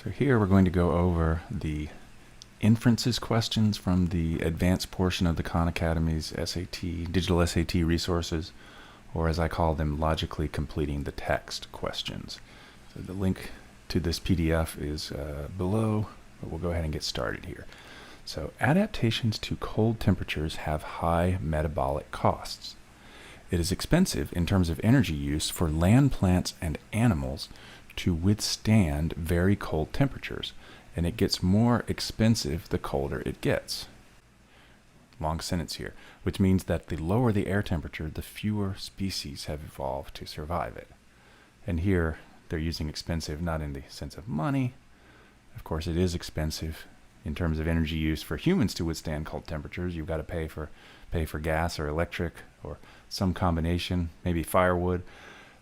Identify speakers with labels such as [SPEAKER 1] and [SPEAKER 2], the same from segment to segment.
[SPEAKER 1] So here we're going to go over the inferences questions from the advanced portion of the Khan Academy's SAT, digital SAT resources, or as I call them, logically completing the text questions. So the link to this PDF is below, but we'll go ahead and get started here. So adaptations to cold temperatures have high metabolic costs. It is expensive in terms of energy use for land plants and animals to withstand very cold temperatures, and it gets more expensive the colder it gets. Long sentence here, which means that the lower the air temperature, the fewer species have evolved to survive it. And here they're using expensive not in the sense of money. Of course, it is expensive in terms of energy use for humans to withstand cold temperatures. You've got to pay for gas or electric or some combination, maybe firewood.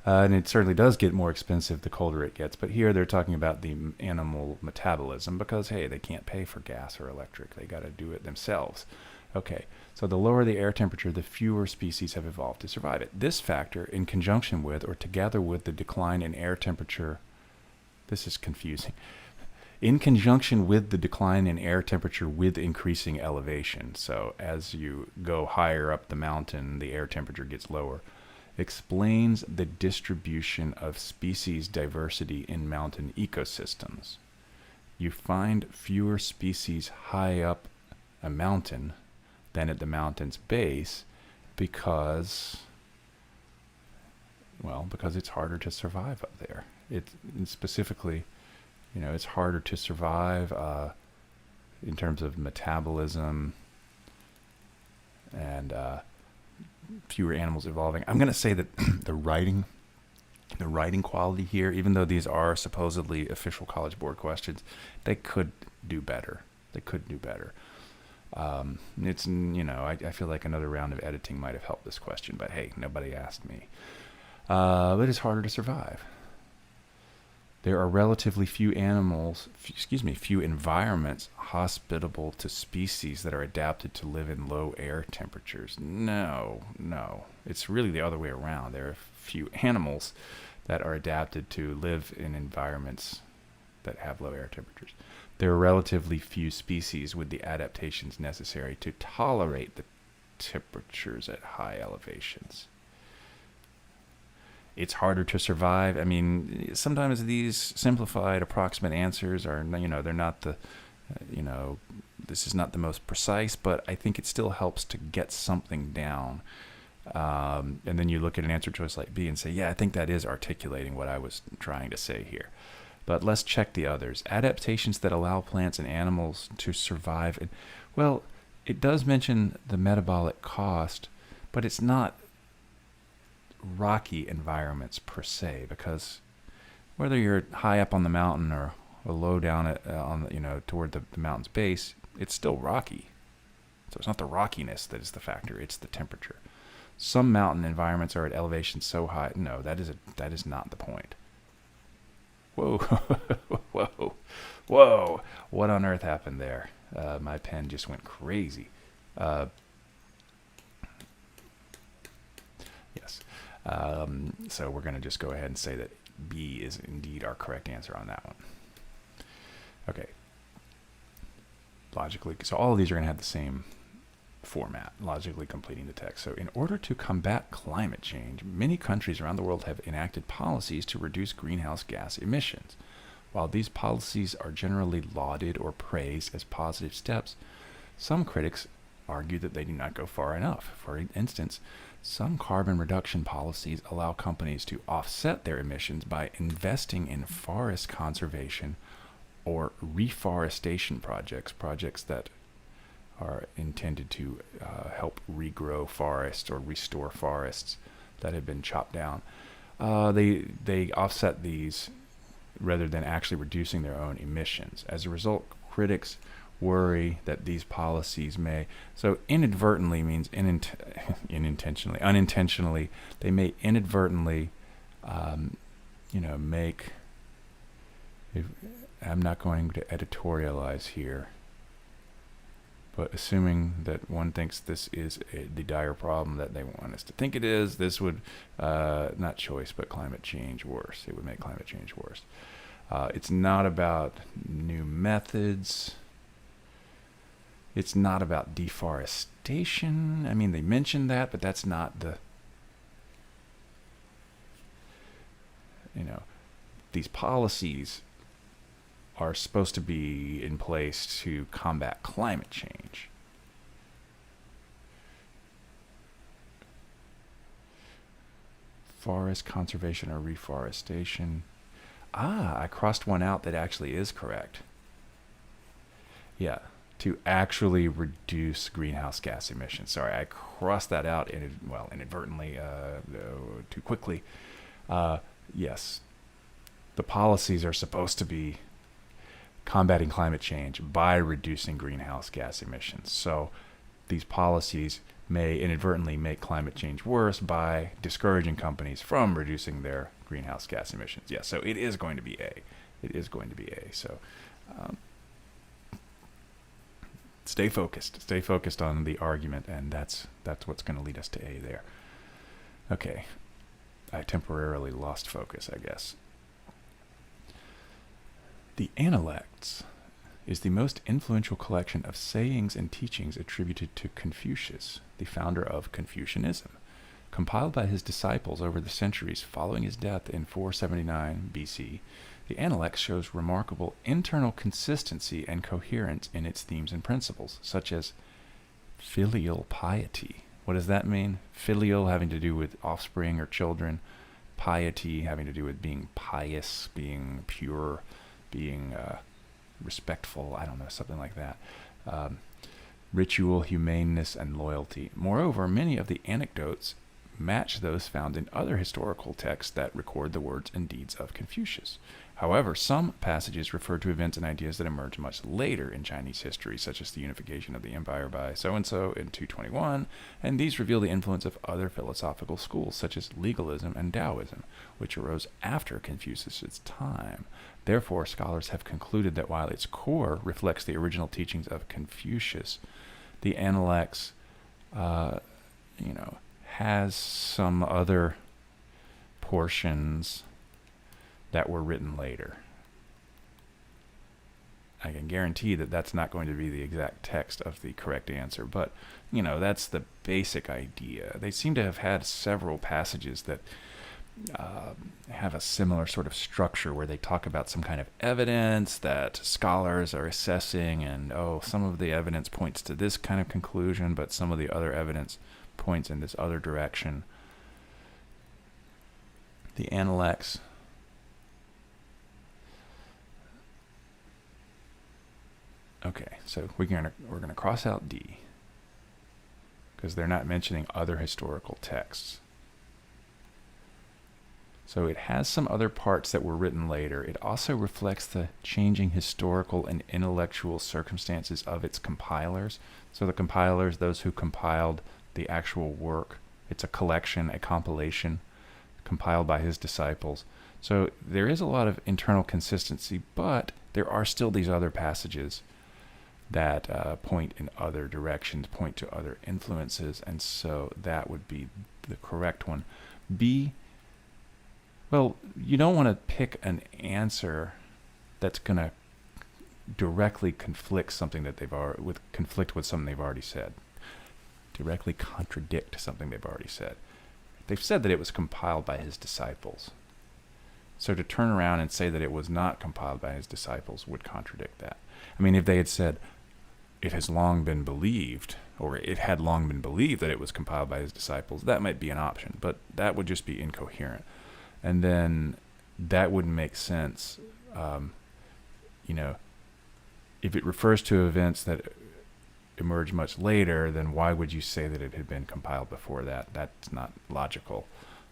[SPEAKER 1] And it certainly does get more expensive the colder it gets. But here they're talking about the animal metabolism because, hey, they can't pay for gas or electric. They got to do it themselves. Okay, so the lower the air temperature, the fewer species have evolved to survive it. This factor, in conjunction with or together with the decline in air temperature, this is confusing. In conjunction with the decline in air temperature with increasing elevation, so as you go higher up the mountain, the air temperature gets lower, explains the distribution of species diversity in mountain ecosystems. You find fewer species high up a mountain than at the mountain's base because it's harder to survive up there. It specifically, it's harder to survive in terms of metabolism and fewer animals evolving. I'm going to say that the writing quality here, even though these are supposedly official College Board questions, they could do better. I feel like another round of editing might have helped this question, but hey, nobody asked me. But it's harder to survive. There are relatively few environments hospitable to species that are adapted to live in low air temperatures. No. It's really the other way around. There are few animals that are adapted to live in environments that have low air temperatures. There are relatively few species with the adaptations necessary to tolerate the temperatures at high elevations. It's harder to survive. I mean, sometimes these simplified approximate answers are, they're not the, this is not the most precise, but I think it still helps to get something down. And then you look at an answer choice like B and say, yeah, I think that is articulating what I was trying to say here. But let's check the others. Adaptations that allow plants and animals to survive. Well, it does mention the metabolic cost, but it's not rocky environments per se, because whether you're high up on the mountain or low down toward the mountain's base, it's still rocky. So it's not the rockiness that is the factor, it's the temperature. Some mountain environments are at elevation so high. No, that is not the point. Whoa. Whoa. What on earth happened there? My pen just went crazy. Yes. So we're going to just go ahead and say that B is indeed our correct answer on that one. Okay. Logically, so all of these are going to have the same format, logically completing the text. So in order to combat climate change, many countries around the world have enacted policies to reduce greenhouse gas emissions. While these policies are generally lauded or praised as positive steps, some critics argue that they do not go far enough. For instance, some carbon reduction policies allow companies to offset their emissions by investing in forest conservation or reforestation projects that are intended to help regrow forests or restore forests that have been chopped down. They offset these rather than actually reducing their own emissions. As a result, critics worry that these policies may, so inadvertently means unintentionally, they may inadvertently, make, I'm not going to editorialize here, but assuming that one thinks this is the dire problem that they want us to think it is, this would, not choice, but climate change worse. It would make climate change worse. It's not about new methods. It's not about deforestation. I mean, they mentioned that, but that's not the, these policies are supposed to be in place to combat climate change. Forest conservation or reforestation. I crossed one out that actually is correct. Yeah, to actually reduce greenhouse gas emissions. Sorry, I crossed that out inadvertently, too quickly. Yes, the policies are supposed to be combating climate change by reducing greenhouse gas emissions. So these policies may inadvertently make climate change worse by discouraging companies from reducing their greenhouse gas emissions. Yeah, so it is going to be A. It is going to be A. So stay focused. Stay focused on the argument, and that's what's going to lead us to A there. Okay. I temporarily lost focus, I guess. The Analects is the most influential collection of sayings and teachings attributed to Confucius, the founder of Confucianism. Compiled by his disciples over the centuries following his death in 479 BC, the Analects shows remarkable internal consistency and coherence in its themes and principles, such as filial piety. What does that mean? Filial having to do with offspring or children. Piety having to do with being pious, being pure, being respectful. I don't know, something like that. Ritual, humaneness, and loyalty. Moreover, many of the anecdotes match those found in other historical texts that record the words and deeds of Confucius. However, some passages refer to events and ideas that emerged much later in Chinese history, such as the unification of the empire by so-and-so in 221, and these reveal the influence of other philosophical schools, such as legalism and Taoism, which arose after Confucius' time. Therefore, scholars have concluded that while its core reflects the original teachings of Confucius, the Analects, has some other portions that were written later. I can guarantee that that's not going to be the exact text of the correct answer, but, that's the basic idea. They seem to have had several passages that have a similar sort of structure where they talk about some kind of evidence that scholars are assessing, and, some of the evidence points to this kind of conclusion, but some of the other evidence points in this other direction. The Analects Okay, so we're gonna cross out D because they're not mentioning other historical texts. So it has some other parts that were written later. It also reflects the changing historical and intellectual circumstances of its compilers. So the compilers, those who compiled the actual work, it's a collection, a compilation, compiled by his disciples. So there is a lot of internal consistency, but there are still these other passages that point in other directions, point to other influences, and so that would be the correct one. B, well, you don't want to pick an answer that's going to directly conflict something that conflict with something they've already said. Directly contradict something they've already said. They've said that it was compiled by his disciples. So to turn around and say that it was not compiled by his disciples would contradict that. I mean, if they had said, it has long been believed, or it had long been believed that it was compiled by his disciples, that might be an option, but that would just be incoherent. And then that wouldn't make sense. If it refers to events that emerged much later, then why would you say that it had been compiled before that? That's not logical,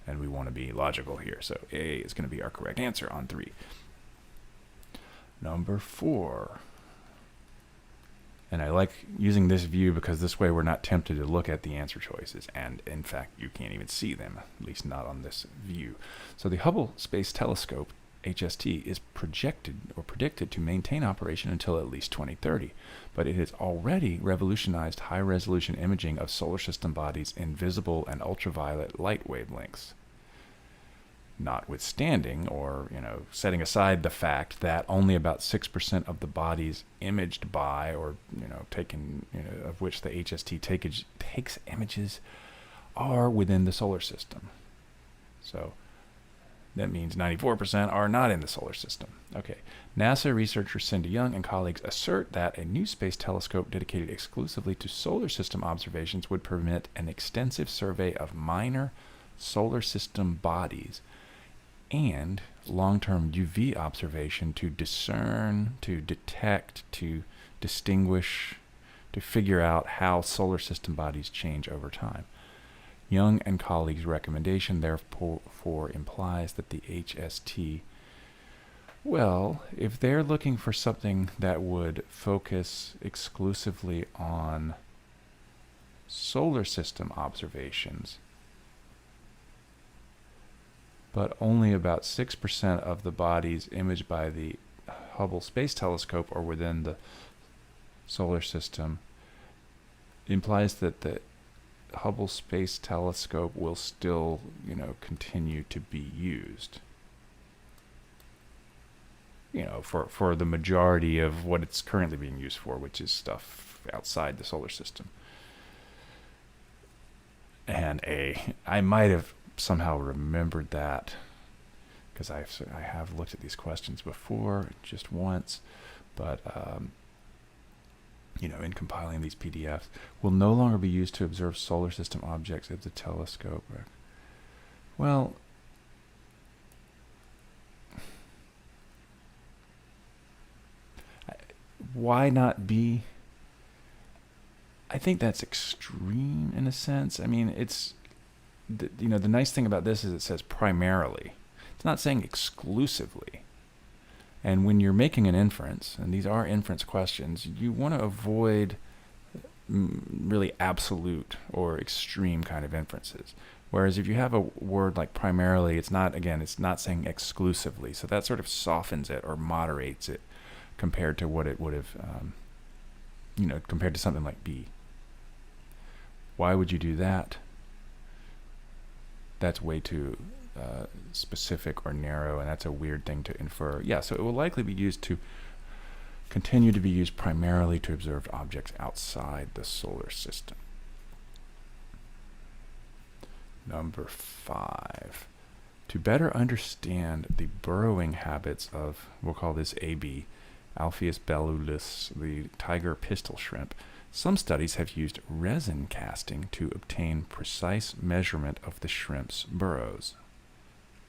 [SPEAKER 1] and we want to be logical here. So A is going to be our correct answer on 3. Number 4. And I like using this view because this way we're not tempted to look at the answer choices. And in fact, you can't even see them, at least not on this view. So the Hubble Space Telescope, HST, is projected or predicted to maintain operation until at least 2030. But it has already revolutionized high-resolution imaging of solar system bodies in visible and ultraviolet light wavelengths. notwithstanding, or setting aside the fact that only about 6% of the bodies imaged by, or taken, of which the HST takes images, are within the solar system. So that means 94% are not in the solar system. Okay. NASA researcher Cindy Young and colleagues assert that a new space telescope dedicated exclusively to solar system observations would permit an extensive survey of minor solar system bodies and long-term UV observation to discern, to detect, to distinguish, to figure out how solar system bodies change over time. Young and colleagues' recommendation therefore implies that the HST, well, if they're looking for something that would focus exclusively on solar system observations, but only about 6% of the bodies imaged by the Hubble Space Telescope are within the solar system, implies that the Hubble Space Telescope will still, continue to be used, for the majority of what it's currently being used for, which is stuff outside the solar system. And I might have somehow remembered that, because I have looked at these questions before, just once, but in compiling these PDFs, will no longer be used to observe solar system objects at the telescope. Well, why not be? I think that's extreme in a sense. I mean, it's, the nice thing about this is it says primarily. It's not saying exclusively. And when you're making an inference, and these are inference questions, you want to avoid really absolute or extreme kind of inferences. Whereas if you have a word like primarily, it's not saying exclusively. So that sort of softens it or moderates it compared to what it would have, compared to something like B. Why would you do that? That's way too specific or narrow, and that's a weird thing to infer. Yeah, so it will likely be used to continue to be used primarily to observe objects outside the solar system. Number 5. To better understand the burrowing habits of, we'll call this AB, Alpheus bellulis, the tiger pistol shrimp, some studies have used resin casting to obtain precise measurement of the shrimp's burrows.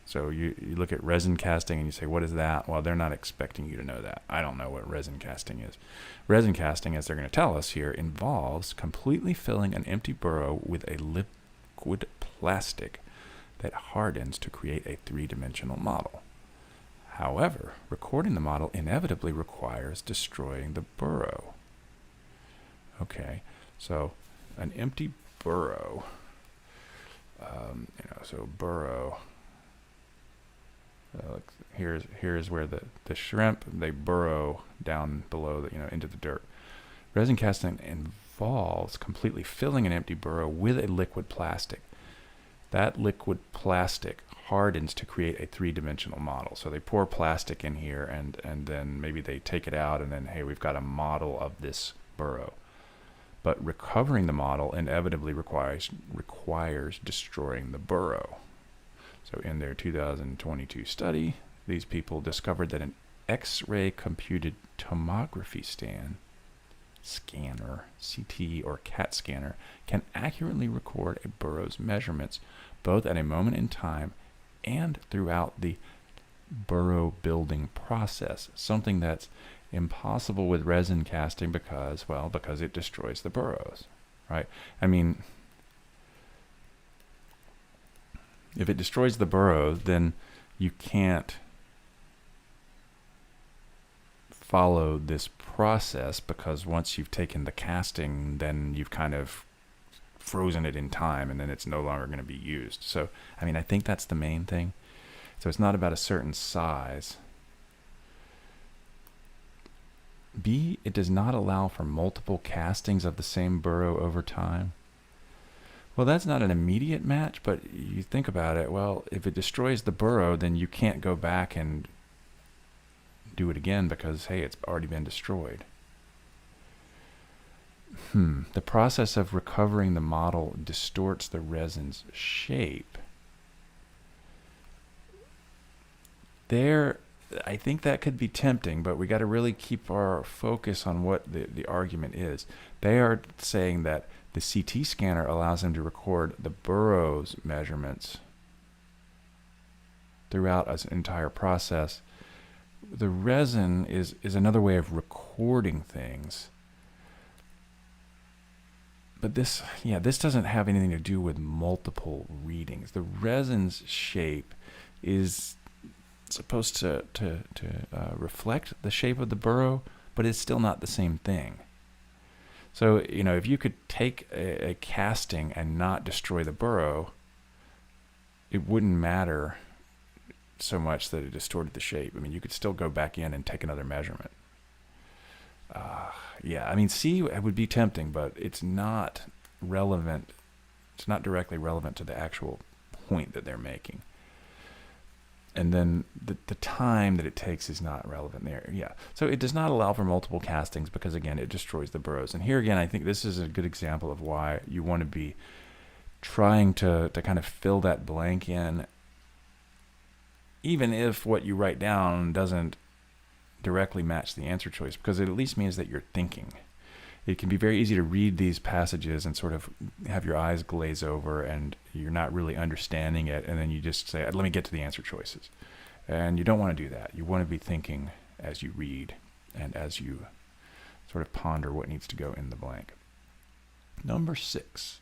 [SPEAKER 1] So you look at resin casting and you say, what is that? Well, they're not expecting you to know that. I don't know what resin casting is. Resin casting, as they're going to tell us here, involves completely filling an empty burrow with a liquid plastic that hardens to create a three-dimensional model. However, recording the model inevitably requires destroying the burrow. Okay, so an empty burrow, so burrow, here's where the shrimp, they burrow down below, into the dirt. Resin casting involves completely filling an empty burrow with a liquid plastic. That liquid plastic hardens to create a three-dimensional model. So they pour plastic in here, and then maybe they take it out, and then, hey, we've got a model of this burrow. But recovering the model inevitably requires destroying the burrow. So in their 2022 study, these people discovered that an X-ray computed tomography scanner, CT or CAT scanner, can accurately record a burrow's measurements both at a moment in time and throughout the burrow building process, something that's impossible with resin casting because it destroys the burrows, right? I mean, if it destroys the burrows, then you can't follow this process, because once you've taken the casting, then you've kind of frozen it in time, and then it's no longer going to be used. So, I mean, I think that's the main thing. So it's not about a certain size. B, it does not allow for multiple castings of the same burrow over time. Well, that's not an immediate match, but you think about it. Well, if it destroys the borough, then you can't go back and do it again because, hey, it's already been destroyed. The process of recovering the model distorts the resin's shape. There, I think that could be tempting, but we got to really keep our focus on what the argument is. They are saying that the CT scanner allows them to record the borough's measurements throughout an entire process. The resin is another way of recording things. But this doesn't have anything to do with multiple readings. The resin's shape is supposed to reflect the shape of the borough, but it's still not the same thing. So, if you could take a casting and not destroy the borough, it wouldn't matter so much that it distorted the shape. I mean, you could still go back in and take another measurement. C would be tempting, but it's not relevant. It's not directly relevant to the actual point that they're making. And then the time that it takes is not relevant there. Yeah. So it does not allow for multiple castings because, again, it destroys the boroughs. And here again, I think this is a good example of why you want to be trying to kind of fill that blank in, even if what you write down doesn't directly match the answer choice, because it at least means that you're thinking. It can be very easy to read these passages and sort of have your eyes glaze over and you're not really understanding it, and then you just say, let me get to the answer choices. And you don't want to do that. You want to be thinking as you read and as you sort of ponder what needs to go in the blank. Number 6.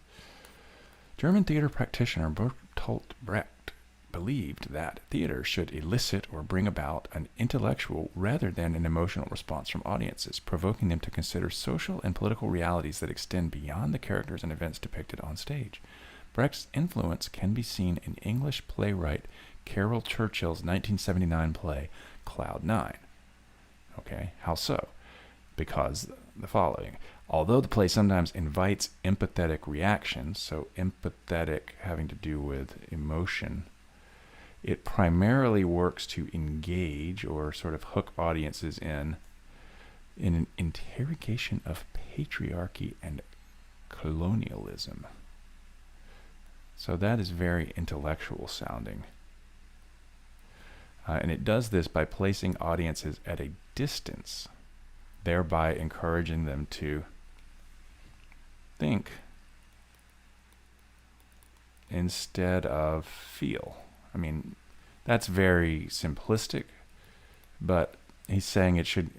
[SPEAKER 1] German theater practitioner Bertolt Brecht believed that theater should elicit or bring about an intellectual rather than an emotional response from audiences, provoking them to consider social and political realities that extend beyond the characters and events depicted on stage. Brecht's influence can be seen in English playwright Caryl Churchill's 1979 play Cloud 9. Okay, how so? Because the following. Although the play sometimes invites empathetic reactions, so empathetic having to do with emotion, it primarily works to engage or sort of hook audiences in an interrogation of patriarchy and colonialism. So that is very intellectual sounding. And it does this by placing audiences at a distance, thereby encouraging them to think instead of feel. I mean, that's very simplistic, but he's saying it should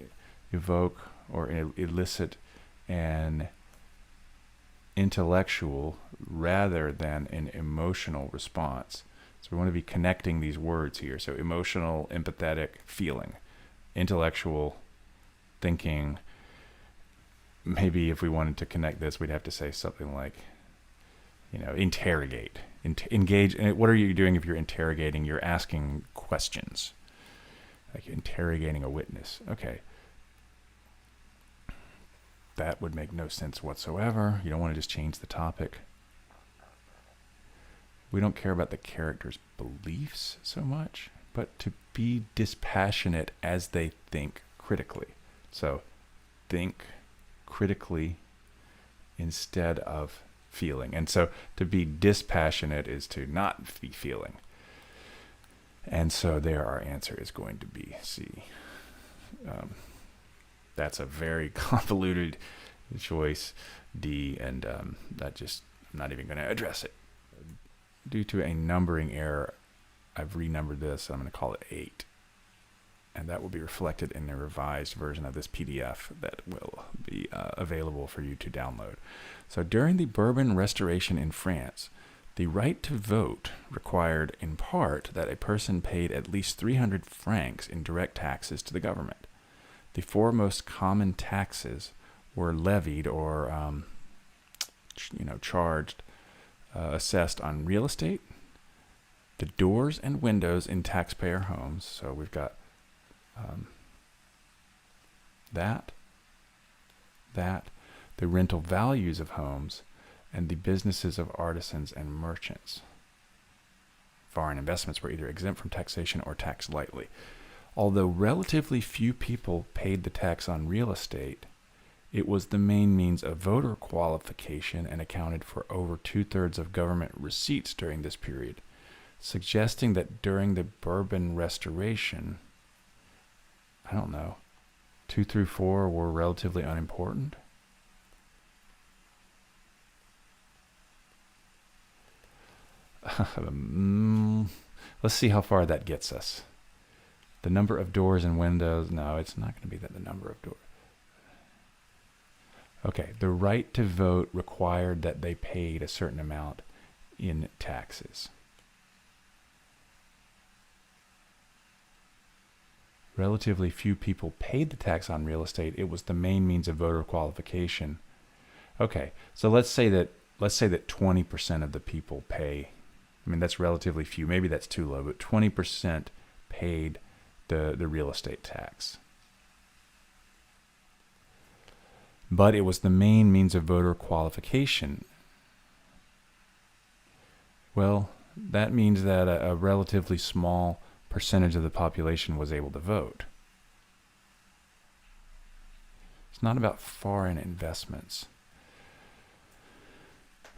[SPEAKER 1] evoke or elicit an intellectual rather than an emotional response. So we want to be connecting these words here. So emotional, empathetic, feeling, intellectual, thinking. Maybe if we wanted to connect this, we'd have to say something like, interrogate. Engage. What are you doing if you're interrogating? You're asking questions, like interrogating a witness. Okay. That would make no sense whatsoever. You don't want to just change the topic. We don't care about the character's beliefs so much, but to be dispassionate as they think critically. So think critically instead of feeling. And so to be dispassionate is to not be feeling. And so there our answer is going to be C. That's a very convoluted choice, D, and I'm not even going to address it. Due to a numbering error, I've renumbered this. I'm going to call it 8. And that will be reflected in the revised version of this PDF that will be available for you to download. So during the Bourbon Restoration in France, the right to vote required in part that a person paid at least 300 francs in direct taxes to the government. The 4 most common taxes were levied or charged, assessed on real estate, the doors and windows in taxpayer homes. So we've got the rental values of homes, and the businesses of artisans and merchants. Foreign investments were either exempt from taxation or taxed lightly. Although relatively few people paid the tax on real estate, it was the main means of voter qualification and accounted for over 2/3 of government receipts during this period, suggesting that during the Bourbon Restoration, 2 through 4 were relatively unimportant. Let's see how far that gets us. The number of doors and windows. No, it's not going to be that the number of doors. Okay, the right to vote required that they paid a certain amount in taxes. Relatively few people paid the tax on real estate. It was the main means of voter qualification. Okay, so let's say that 20% of the people pay. I mean, that's relatively few. Maybe that's too low, but 20% paid the real estate tax. But it was the main means of voter qualification. Well, that means that a relatively small percentage of the population was able to vote. It's not about foreign investments.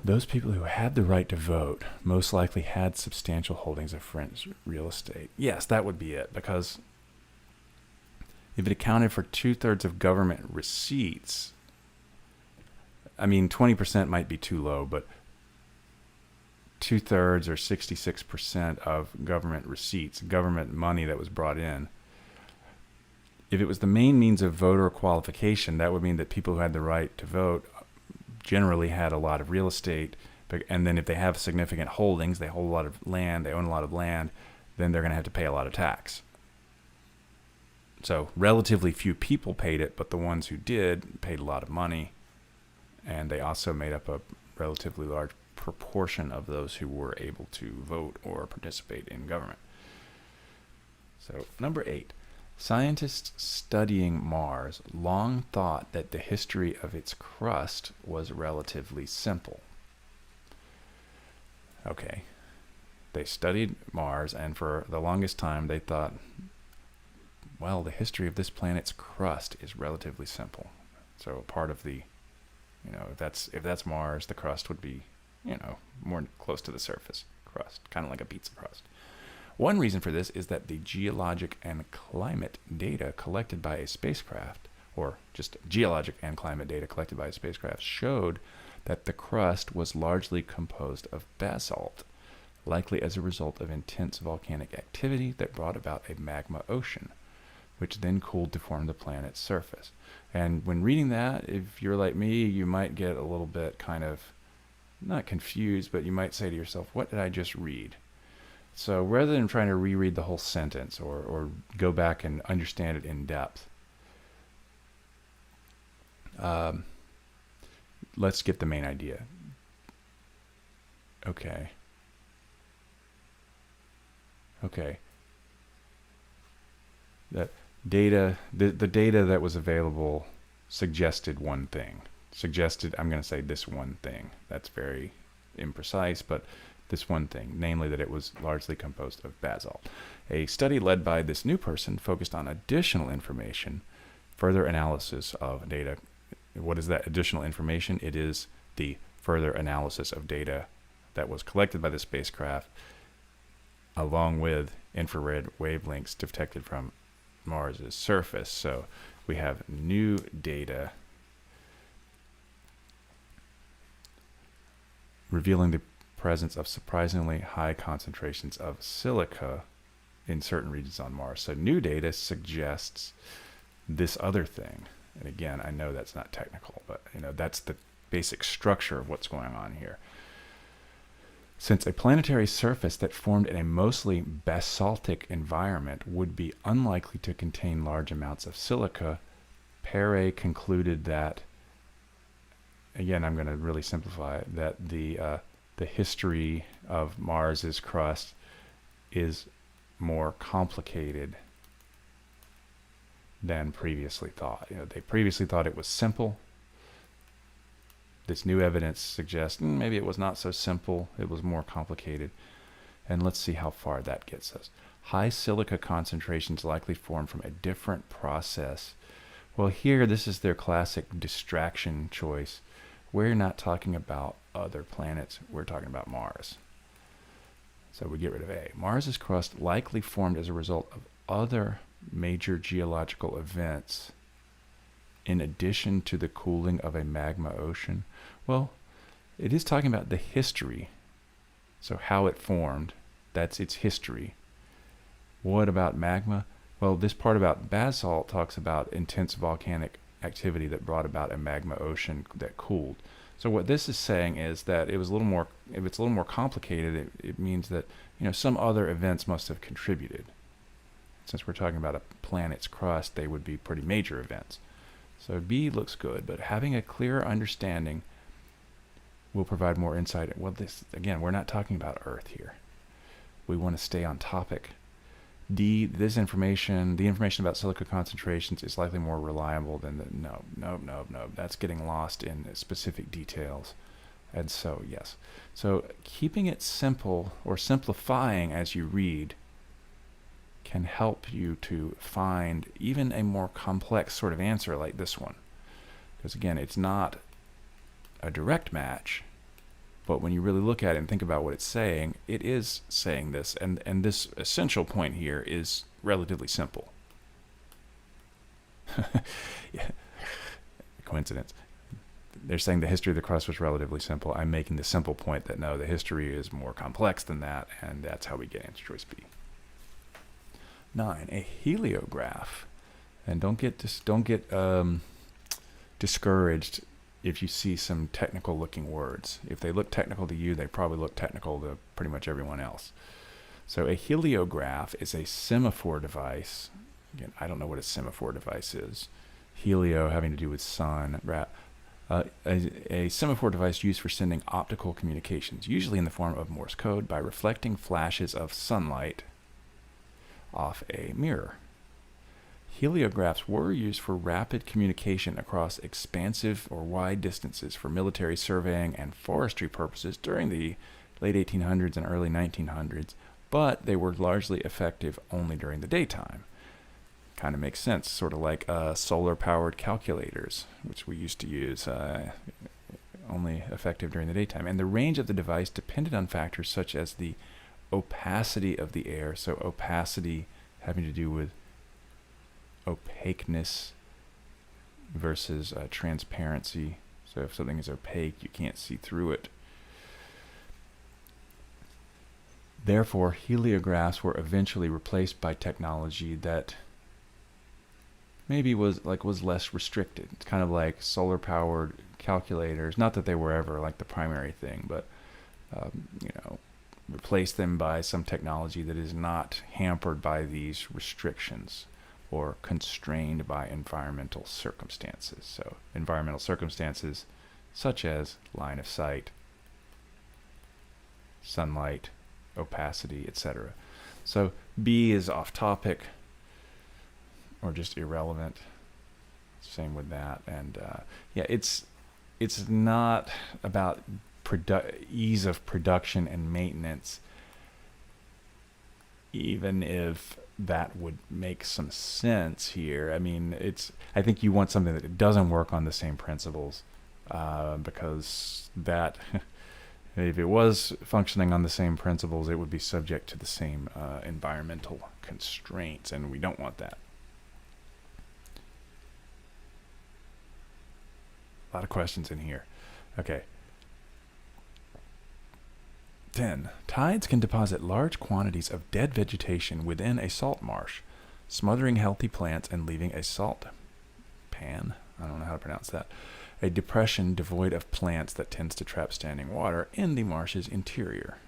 [SPEAKER 1] Those people who had the right to vote most likely had substantial holdings of French real estate. Yes, that would be it, because if it accounted for 2/3 of government receipts, I mean, 20% might be too low, but 2/3 or 66% of government receipts, government money that was brought in, if it was the main means of voter qualification, that would mean that people who had the right to vote generally had a lot of real estate. And then if they have significant holdings, they hold a lot of land, they own a lot of land, then they're going to have to pay a lot of tax. So relatively few people paid it, but the ones who did paid a lot of money. And they also made up a relatively large proportion of those who were able to vote or participate in government. So, number 8. Scientists studying Mars long thought that the history of its crust was relatively simple. Okay, they studied Mars, and for the longest time they thought, well, the history of this planet's crust is relatively simple. So part of the, if that's Mars, the crust would be, more close to the surface crust, kind of like a pizza crust. One reason for this is that the geologic and climate data collected by a spacecraft, or just geologic and climate data collected by a spacecraft, showed that the crust was largely composed of basalt, likely as a result of intense volcanic activity that brought about a magma ocean, which then cooled to form the planet's surface. And when reading that, if you're like me, you might get a little bit kind of, not confused, but you might say to yourself, what did I just read? So rather than trying to reread the whole sentence or go back and understand it in depth, let's get the main idea. Okay. That data, the data that was available suggested one thing. I'm going to say this one thing. That's very imprecise, but this one thing, namely that it was largely composed of basalt. A study led by this new person focused on additional information, further analysis of data. What is that additional information? It is the further analysis of data that was collected by the spacecraft, along with infrared wavelengths detected from Mars's surface. So we have new data revealing the presence of surprisingly high concentrations of silica in certain regions on Mars. So new data suggests this other thing. And again, I know that's not technical, but that's the basic structure of what's going on here. Since a planetary surface that formed in a mostly basaltic environment would be unlikely to contain large amounts of silica, Perret concluded that, again, I'm going to really simplify it, that the history of Mars's crust is more complicated than previously thought. They previously thought it was simple, This new evidence suggests maybe it was not so simple, it was more complicated. And let's see how far that gets us. High silica concentrations likely formed from a different process. Well, here, this is their classic distraction choice. We're not talking about other planets, we're talking about Mars. So we get rid of A. Mars's crust likely formed as a result of other major geological events in addition to the cooling of a magma ocean. Well, it is talking about the history. So how it formed, that's its history. What about magma? Well, this part about basalt talks about intense volcanic activity that brought about a magma ocean that cooled. So what this is saying is that it was a little more, if it's a little more complicated, it means that, some other events must have contributed. Since we're talking about a planet's crust, they would be pretty major events. So B looks good, but having a clearer understanding will provide more insight. Well, this, again, we're not talking about Earth here. We want to stay on topic. D, this information, the information about silica concentrations is likely more reliable than the, no, that's getting lost in specific details. And so, yes. So keeping it simple or simplifying as you read can help you to find even a more complex sort of answer like this one. Because again, it's not a direct match, but when you really look at it and think about what it's saying, it is saying this, and this essential point here is relatively simple. Yeah. Coincidence. They're saying the history of the crust was relatively simple. I'm making the simple point that no, the history is more complex than that, and that's how we get answer choice B. 9, a heliograph. And don't get discouraged if you see some technical looking words. If they look technical to you, they probably look technical to pretty much everyone else. So a heliograph is a semaphore device. Again, I don't know what a semaphore device is. Helio having to do with sun. A semaphore device used for sending optical communications, usually in the form of Morse code, by reflecting flashes of sunlight off a mirror. Heliographs were used for rapid communication across expansive or wide distances for military surveying and forestry purposes during the late 1800s and early 1900s, but they were largely effective only during the daytime. Kind of makes sense, sort of like solar-powered calculators, which we used to use, only effective during the daytime. And the range of the device depended on factors such as the opacity of the air, so opacity having to do with opaqueness versus transparency. So if something is opaque, you can't see through it. Therefore, heliographs were eventually replaced by technology that maybe was less restricted. It's kind of like solar-powered calculators. Not that they were ever like the primary thing, but replace them by some technology that is not hampered by these restrictions or constrained by environmental circumstances. So environmental circumstances such as line of sight, sunlight, opacity, etc. So B is off topic or just irrelevant. Same with that. And it's not about ease of production and maintenance, even if that would make some sense here. I mean, I think you want something that doesn't work on the same principles, because that if it was functioning on the same principles, it would be subject to the same environmental constraints, and we don't want that. A lot of questions in here. Okay. 10. Tides can deposit large quantities of dead vegetation within a salt marsh, smothering healthy plants and leaving a salt pan, I don't know how to pronounce that, a depression devoid of plants that tends to trap standing water in the marsh's interior.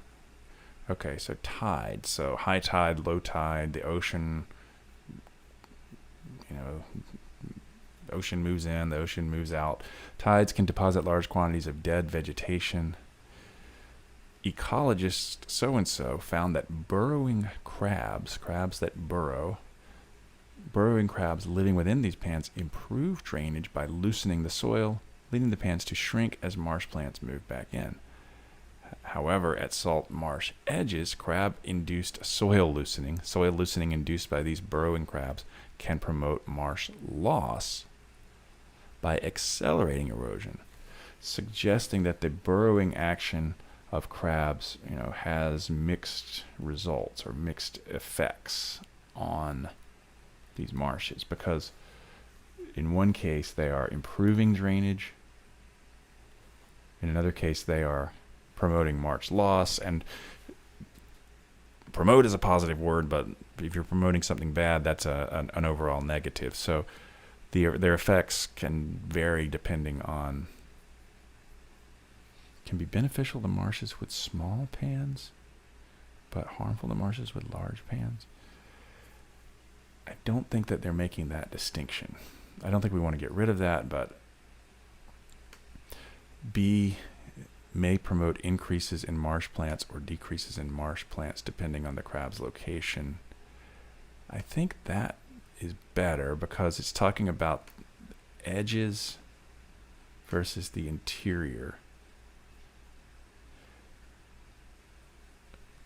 [SPEAKER 1] Okay, so tide, so high tide, low tide, the ocean, the ocean moves in, the ocean moves out. Tides can deposit large quantities of dead vegetation. Ecologist so-and-so found that burrowing crabs living within these pans improve drainage by loosening the soil, leading the pans to shrink as marsh plants move back in. However, at salt marsh edges, crab-induced soil loosening induced by these burrowing crabs, can promote marsh loss by accelerating erosion, suggesting that the burrowing action of crabs, has mixed results or mixed effects on these marshes, because in one case they are improving drainage, in another case they are promoting marsh loss. And promote is a positive word, but if you're promoting something bad, that's an overall negative. So their effects can vary depending on, can be beneficial to marshes with small pans, but harmful to marshes with large pans. I don't think that they're making that distinction. I don't think we want to get rid of that, but B may promote increases in marsh plants or decreases in marsh plants depending on the crab's location. I think that is better because it's talking about edges versus the interior.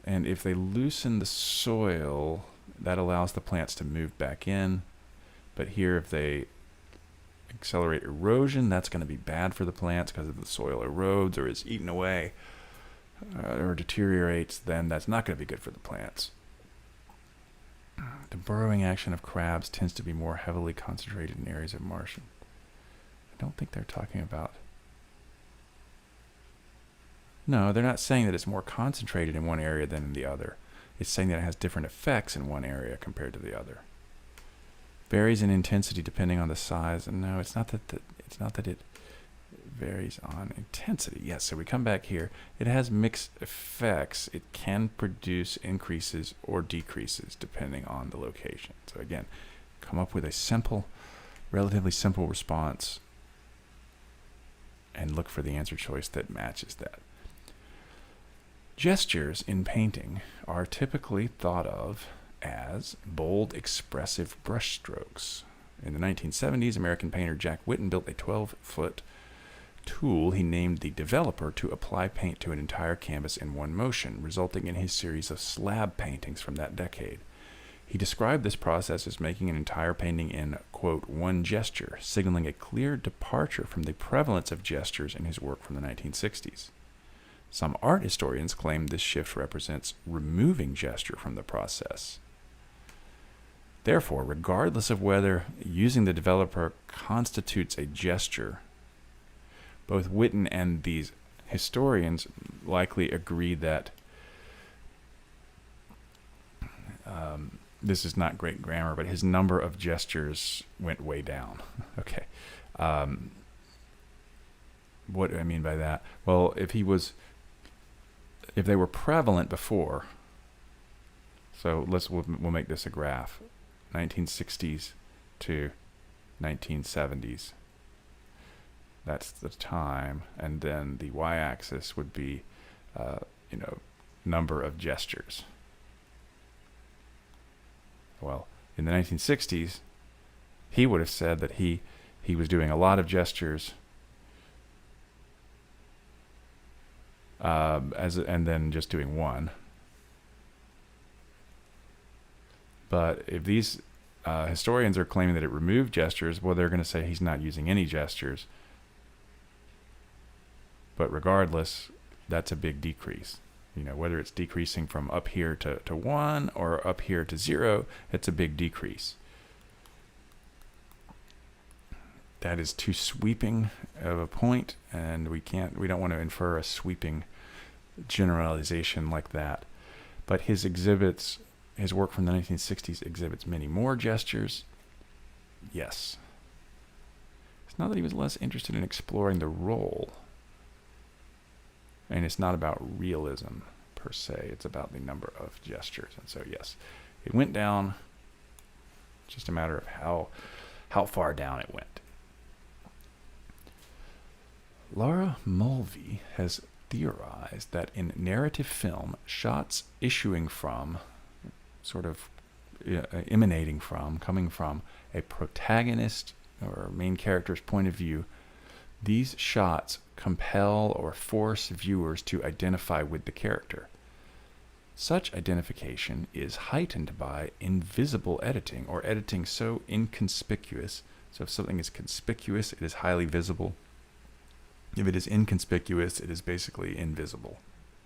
[SPEAKER 1] And if they loosen the soil, that allows the plants to move back in. But here, if they accelerate erosion, that's going to be bad for the plants because if the soil erodes or is eaten away or deteriorates, then that's not going to be good for the plants. The burrowing action of crabs tends to be more heavily concentrated in areas of marsh. I don't think they're talking about... No, they're not saying that it's more concentrated in one area than in the other. It's saying that it has different effects in one area compared to the other. Varies in intensity depending on the size. And no, it's not that it varies on intensity. Yes, so we come back here. It has mixed effects. It can produce increases or decreases depending on the location. So again, come up with a relatively simple response and look for the answer choice that matches that. Gestures in painting are typically thought of as bold, expressive brushstrokes. In the 1970s, American painter Jack Whitten built a 12-foot tool he named the Developer to apply paint to an entire canvas in one motion, resulting in his series of slab paintings from that decade. He described this process as making an entire painting in, quote, one gesture, signaling a clear departure from the prevalence of gestures in his work from the 1960s. Some art historians claim this shift represents removing gesture from the process. Therefore, regardless of whether using the Developer constitutes a gesture, both Whitten and these historians likely agree that this is not great grammar, but his number of gestures went way down. Okay. What do I mean by that? Well, if they were prevalent before, so we'll make this a graph, 1960s to 1970s. That's the time, and then the y-axis would be, number of gestures. Well, in the 1960s, he would have said that he was doing a lot of gestures, and then just doing one. But if these historians are claiming that it removed gestures, well, they're going to say he's not using any gestures. But regardless, that's a big decrease. Whether it's decreasing from up here to 1 or up here to 0, it's a big decrease. That is too sweeping of a point, and we don't want to infer a sweeping generalization like that. But his work from the 1960s exhibits many more gestures. Yes. It's not that he was less interested in exploring the role. And it's not about realism per se. It's about the number of gestures. And so, yes, it went down. It's just a matter of how far down it went. Laura Mulvey has theorized that in narrative film, shots issuing from, sort of emanating from, coming from a protagonist or main character's point of view These shots compel or force viewers to identify with the character. Such identification is heightened by invisible editing, or editing so inconspicuous. So if something is conspicuous, it is highly visible. If it is inconspicuous, it is basically invisible.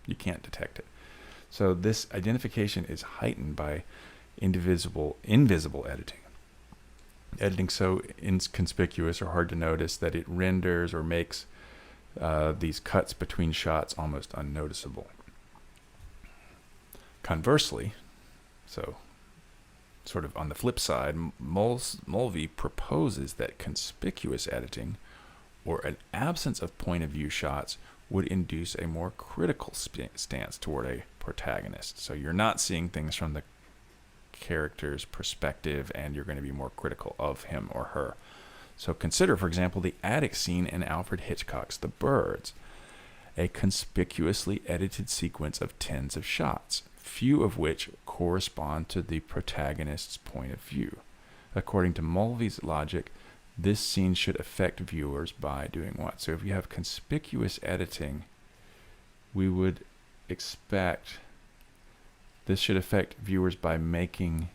[SPEAKER 1] You can't detect it. So this identification is heightened by invisible editing. Editing so inconspicuous or hard to notice that it renders or makes these cuts between shots almost unnoticeable. Conversely, so sort of on the flip side, Mulvey proposes that conspicuous editing, or an absence of point of view shots, would induce a more critical stance toward a protagonist. So you're not seeing things from the character's perspective, and you're going to be more critical of him or her. So consider, for example, the attic scene in Alfred Hitchcock's The Birds, a conspicuously edited sequence of tens of shots, few of which correspond to the protagonist's point of view. According to Mulvey's logic, this scene should affect viewers by doing what? So if you have conspicuous editing, we would expect this should affect viewers by making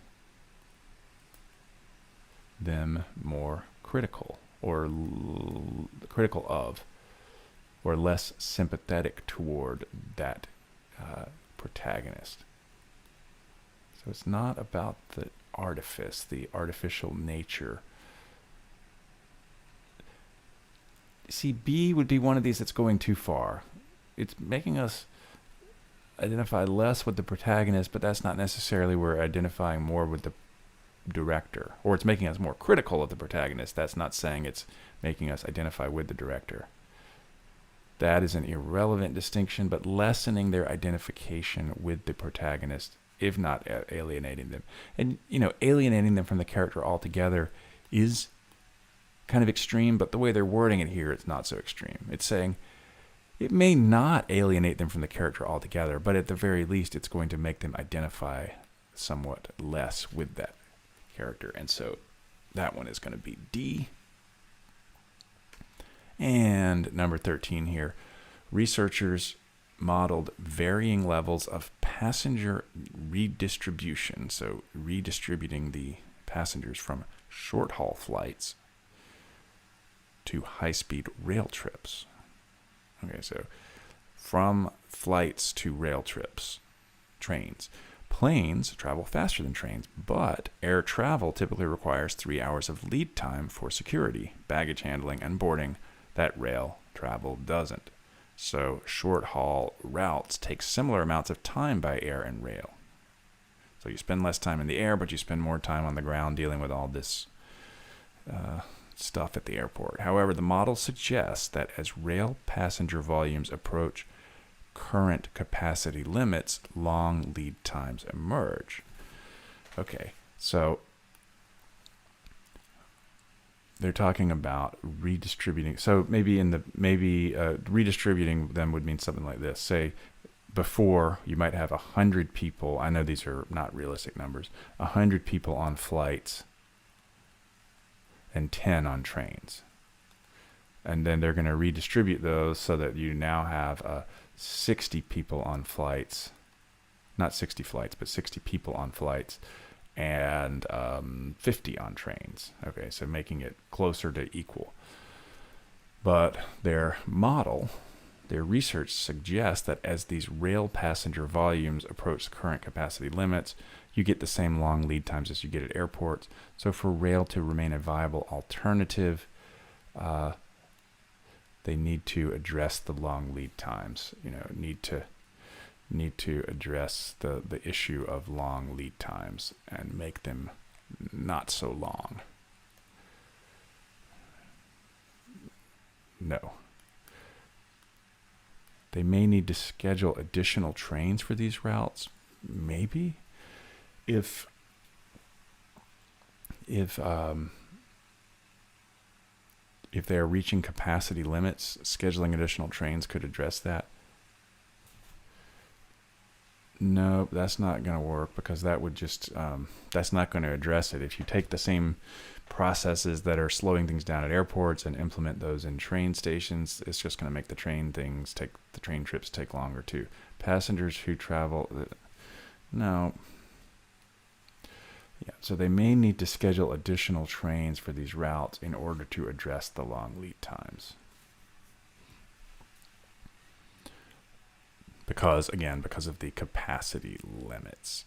[SPEAKER 1] them more critical, or critical of, or less sympathetic toward that protagonist. So it's not about the artifice, the artificial nature. See, B would be one of these that's going too far. It's making us identify less with the protagonist, but that's not necessarily we're identifying more with the director. Or it's making us more critical of the protagonist. That's not saying it's making us identify with the director. That is an irrelevant distinction, but lessening their identification with the protagonist, if not alienating them. And, alienating them from the character altogether is kind of extreme, but the way they're wording it here, it's not so extreme. It's saying it may not alienate them from the character altogether, but at the very least, it's going to make them identify somewhat less with that character. And so that one is going to be D. And number 13 here, researchers modeled varying levels of passenger redistribution. So redistributing the passengers from short-haul flights to high-speed rail trips. Okay, so from flights to rail trips, trains. Planes travel faster than trains, but air travel typically requires 3 hours of lead time for security, baggage handling, and boarding. That rail travel doesn't. So short-haul routes take similar amounts of time by air and rail. So you spend less time in the air, but you spend more time on the ground dealing with all this stuff at the airport. However, the model suggests that as rail passenger volumes approach current capacity limits, long lead times emerge. Okay, so they're talking about redistributing. So maybe redistributing them would mean something like this. Say before, you might have 100 people. I know these are not realistic numbers. 100 people on flights and 10 on trains. And then they're going to redistribute those so that you now have 60 people on flights. Not 60 flights, but 60 people on flights. And 50 on trains. Okay, so making it closer to equal. But their research suggests that as these rail passenger volumes approach current capacity limits, you get the same long lead times as you get at airports. So for rail to remain a viable alternative, they need to address the long lead times. Need to address the issue of long lead times and make them not so long. No. They may need to schedule additional trains for these routes. Maybe. If they are reaching capacity limits, scheduling additional trains could address that. No, that's not going to work, because that would just that's not going to address it. If you take the same processes that are slowing things down at airports and implement those in train stations. It's just going to make the train trips take longer too. Passengers who travel, no. Yeah, so they may need to schedule additional trains for these routes in order to address the long lead times. Because of the capacity limits.